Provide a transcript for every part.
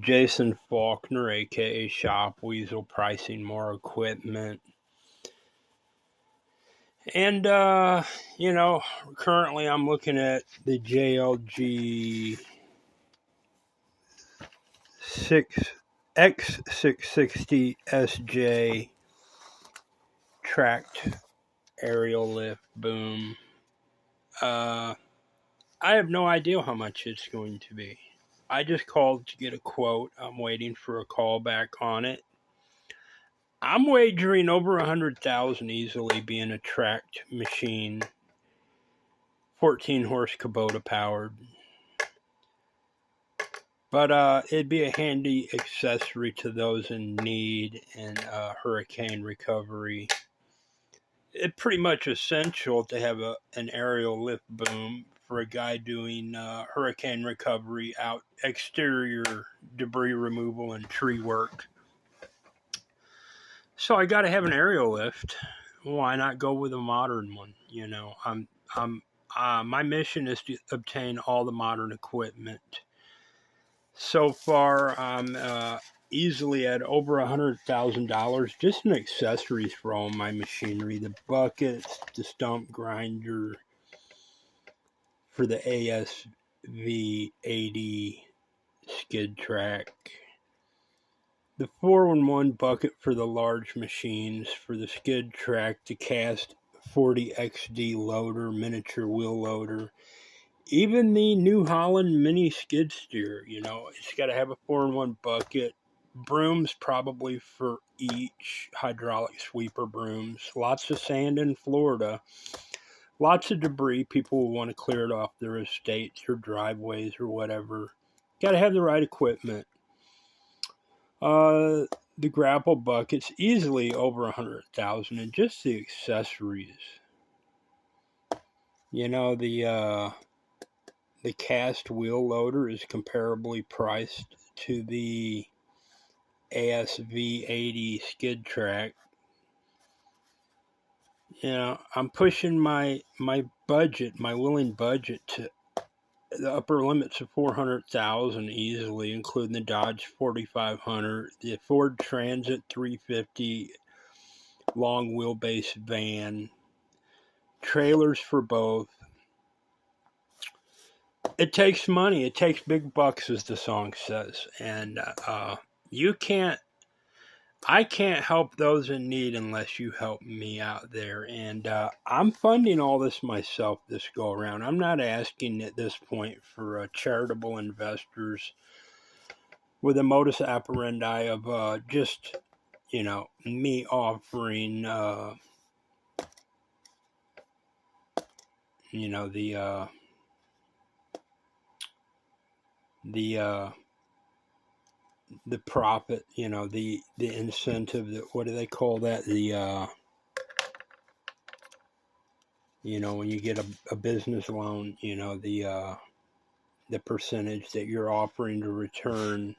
Jason Faulkner, aka Shop Weasel, pricing more equipment. And, you know, currently I'm looking at the JLG 6 X660 SJ tracked aerial lift boom. Uh, I have no idea how much it's going to be. I just called to get a quote. I'm waiting for a call back on it. I'm wagering over 100,000 easily being a tracked machine, 14 horse Kubota powered. But it'd be a handy accessory to those in need in hurricane recovery. It's pretty much essential to have an aerial lift boom for a guy doing hurricane recovery, out exterior debris removal and tree work. So I got to have an aerial lift. Why not go with a modern one? You know, my mission is to obtain all the modern equipment. So far, I'm easily at over $100,000 just in accessories for all my machinery: the buckets, the stump grinder for the ASV 80 skid track, the 4-in-1 bucket for the large machines, for the skid track, the cast 40XD loader, miniature wheel loader, even the New Holland mini skid steer. You know, it's got to have a 4-in-1 bucket, brooms probably for each, hydraulic sweeper brooms, lots of sand in Florida, lots of debris. People will want to clear it off their estates or driveways or whatever. Got to have the right equipment. The grapple buckets easily over 100,000, and just the accessories. You know, the cast wheel loader is comparably priced to the ASV 80 skid track. You know, I'm pushing my budget, my willing budget, to the upper limits of 400,000 easily, including the Dodge 4500, the Ford Transit 350 long wheelbase van, trailers for both. It takes money. It takes big bucks, as the song says, and you can't. I can't help those in need unless you help me out there. And I'm funding all this myself this go around. I'm not asking at this point for charitable investors with a modus operandi of just, you know, me offering, you know, the the profit, you know, the incentive, that, what do they call that? You know, when you get a business loan, you know, the percentage that you're offering to return.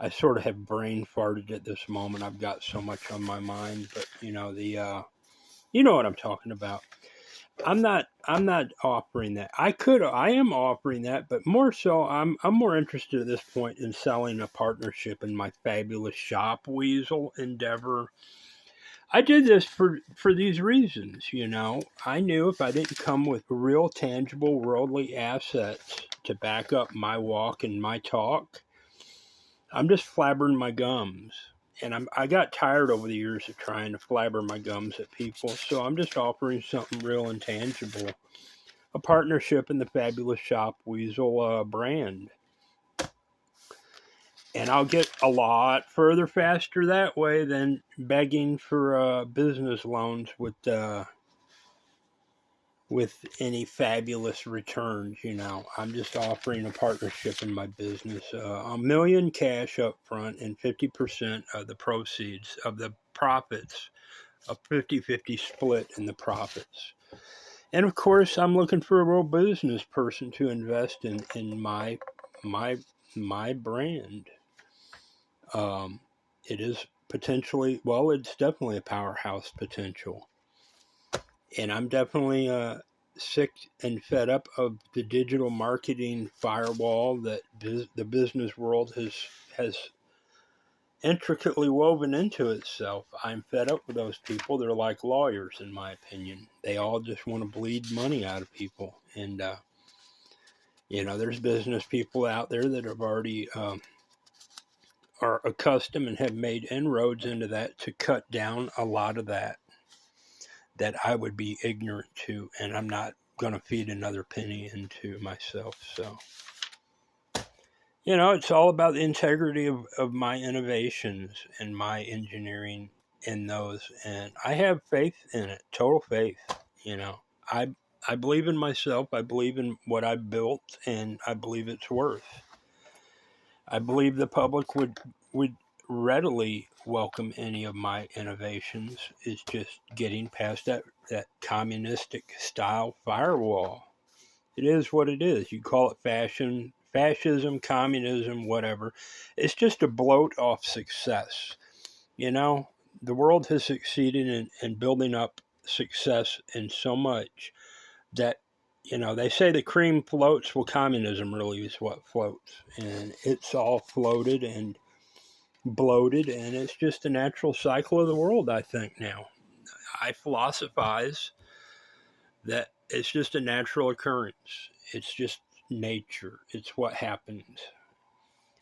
I sort of have brain farted at this moment. I've got so much on my mind, but you know, you know what I'm talking about. I'm not offering that. I am offering that, but more so I'm more interested at this point in selling a partnership in my fabulous Shop Weasel endeavor. I did this for these reasons, you know. I knew if I didn't come with real tangible worldly assets to back up my walk and my talk, I'm just flabbering my gums. And I got tired over the years of trying to flabber my gums at people, so I'm just offering something real and tangible. A partnership in the fabulous Shop Weasel brand. And I'll get a lot further faster that way than begging for business loans with any fabulous returns. You know, I'm just offering a partnership in my business, $1 million cash up front and 50% of the proceeds of the profits, a 50-50 split in the profits. And of course, I'm looking for a real business person to invest in my my brand. It is potentially, well, it's definitely a powerhouse potential, and I'm definitely sick and fed up of the digital marketing firewall that the business world has intricately woven into itself. I'm fed up with those people. They're like lawyers, in my opinion. They all just want to bleed money out of people. And, there's business people out there that have already are accustomed and have made inroads into that to cut down a lot of that I would be ignorant to. And I'm not going to feed another penny into myself. So, it's all about the integrity of my innovations and my engineering in those. And I have faith in it, total faith. I I believe in myself. I believe in what I've built, and I believe it's worth. I believe the public would readily welcome any of my innovations. It's just getting past that communistic style firewall. It is what it is. You call it fascism, communism, whatever. It's just a bloat off success. You know, the world has succeeded in building up success in so much that, they say the cream floats. Well, communism really is what floats. And it's all floated and bloated, and it's just a natural cycle of the world, I think, now. I philosophize that it's just a natural occurrence. It's just nature. It's what happens.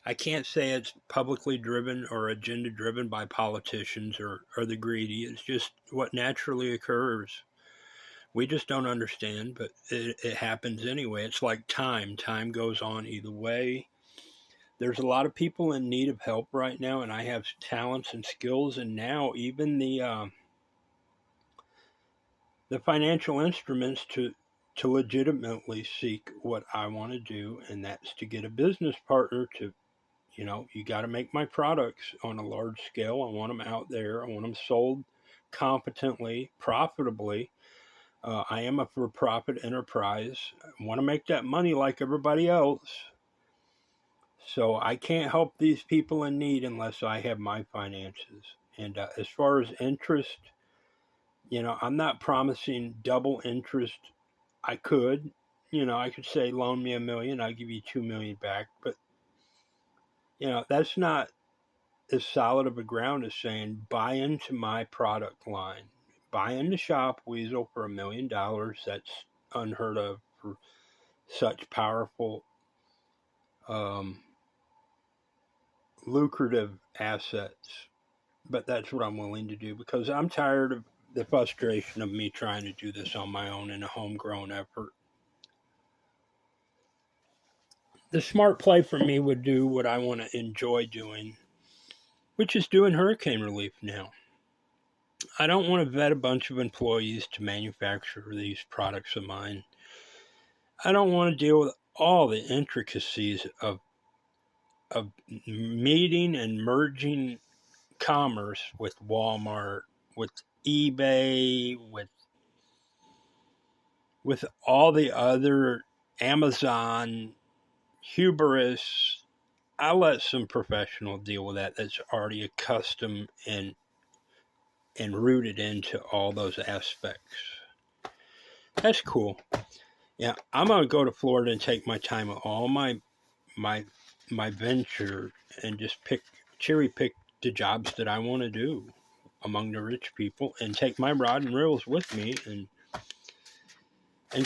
I can't say it's publicly driven or agenda driven by politicians or the greedy. It's just what naturally occurs. We just don't understand, but it happens anyway. It's like time. Time goes on either way. There's a lot of people in need of help right now, and I have talents and skills, and now even the financial instruments to legitimately seek what I want to do, and that's to get a business partner to, you got to make my products on a large scale. I want them out there. I want them sold competently, profitably. I am a for-profit enterprise. I want to make that money like everybody else. So I can't help these people in need unless I have my finances. And as far as interest, I'm not promising double interest. I could, I could say loan me $1 million, I'll give you $2 million back. But that's not as solid of a ground as saying buy into my product line. Buy into Shop Weasel for $1 million. That's unheard of for such powerful, lucrative assets. But that's what I'm willing to do because I'm tired of the frustration of me trying to do this on my own in a homegrown effort. The smart play for me would do what I want to enjoy doing, which is doing hurricane relief now. I don't want to vet a bunch of employees to manufacture these products of mine. I don't want to deal with all the intricacies of meeting and merging commerce with Walmart, with eBay, with all the other Amazon, hubris. I let some professional deal with that's already accustomed and rooted into all those aspects. That's cool. Yeah, I'm gonna go to Florida and take my time with all my venture and just cherry pick the jobs that I want to do among the rich people and take my rod and reels with me and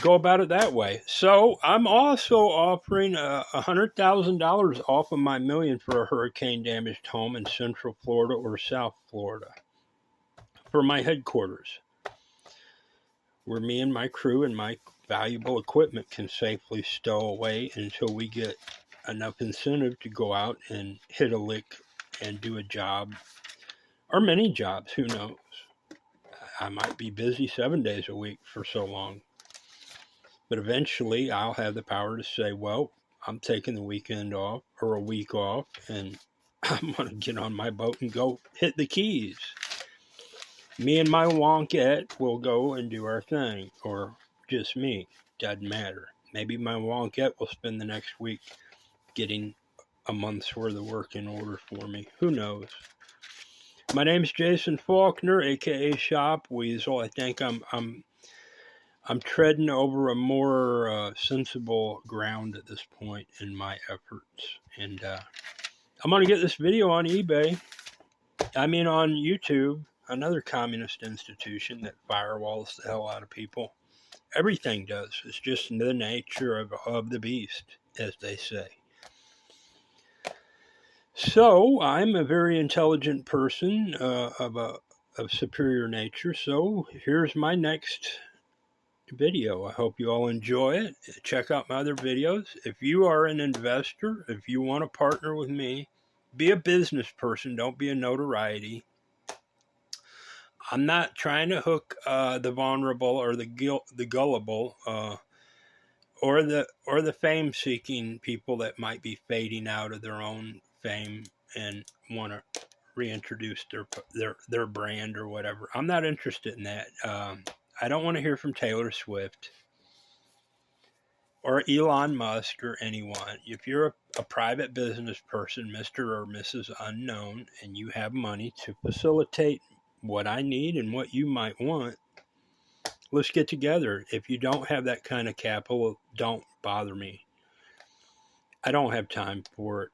go about it that way. So I'm also offering $100,000 off of my $1 million for a hurricane damaged home in Central Florida or South Florida for my headquarters, where me and my crew and my valuable equipment can safely stow away until we get enough incentive to go out and hit a lick and do a job or many jobs. Who knows? I might be busy 7 days a week for so long. But eventually I'll have the power to say, well, I'm taking the weekend off or a week off, and I'm going to get on my boat and go hit the Keys. Me and my wonkette will go and do our thing, or just me. Doesn't matter. Maybe my wonkette will spend the next week getting a month's worth of work in order for me. Who knows? My name's Jason Faulkner, aka Shop Weasel. I think I'm I'm treading over a more sensible ground at this point in my efforts. And I'm going to get this video on eBay. On YouTube, another communist institution that firewalls the hell out of people. Everything does. It's just the nature of the beast, as they say. So I'm a very intelligent person of superior nature. So here's my next video. I hope you all enjoy it. Check out my other videos. If you are an investor, if you want to partner with me, be a business person. Don't be a notoriety. I'm not trying to hook the vulnerable or the gullible or the fame-seeking people that might be fading out of their own fame and want to reintroduce their brand or whatever. I'm not interested in that. I don't want to hear from Taylor Swift or Elon Musk or anyone. If you're a private business person, Mr. or Mrs. Unknown, and you have money to facilitate what I need and what you might want, let's get together. If you don't have that kind of capital, don't bother me. I don't have time for it.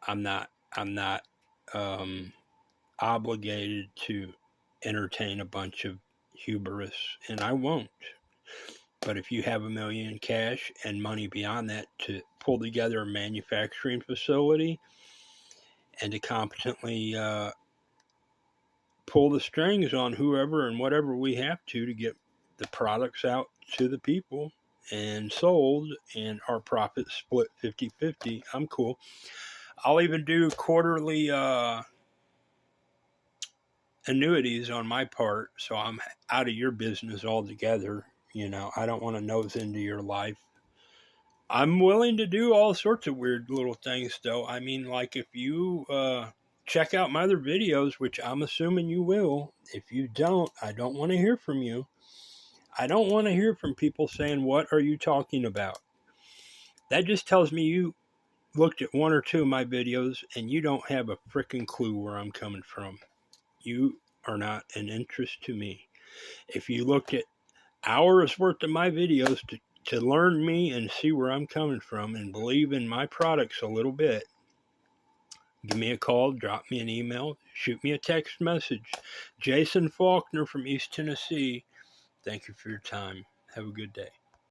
I'm not obligated to entertain a bunch of hubris, and I won't. But if you have $1 million in cash and money beyond that to pull together a manufacturing facility and to competently pull the strings on whoever and whatever we have to get the products out to the people and sold, and our profits split 50-50, I'm cool. I'll even do quarterly annuities on my part, so I'm out of your business altogether. I don't want to nose into your life. I'm willing to do all sorts of weird little things, though. Like if you check out my other videos, which I'm assuming you will. If you don't, I don't want to hear from you. I don't want to hear from people saying, "What are you talking about?" That just tells me you looked at one or two of my videos and you don't have a freaking clue where I'm coming from. You are not an interest to me. If you looked at hours worth of my videos to learn me and see where I'm coming from and believe in my products a little bit, give me a call, drop me an email, shoot me a text message. Jason Faulkner from East Tennessee. Thank you for your time. Have a good day.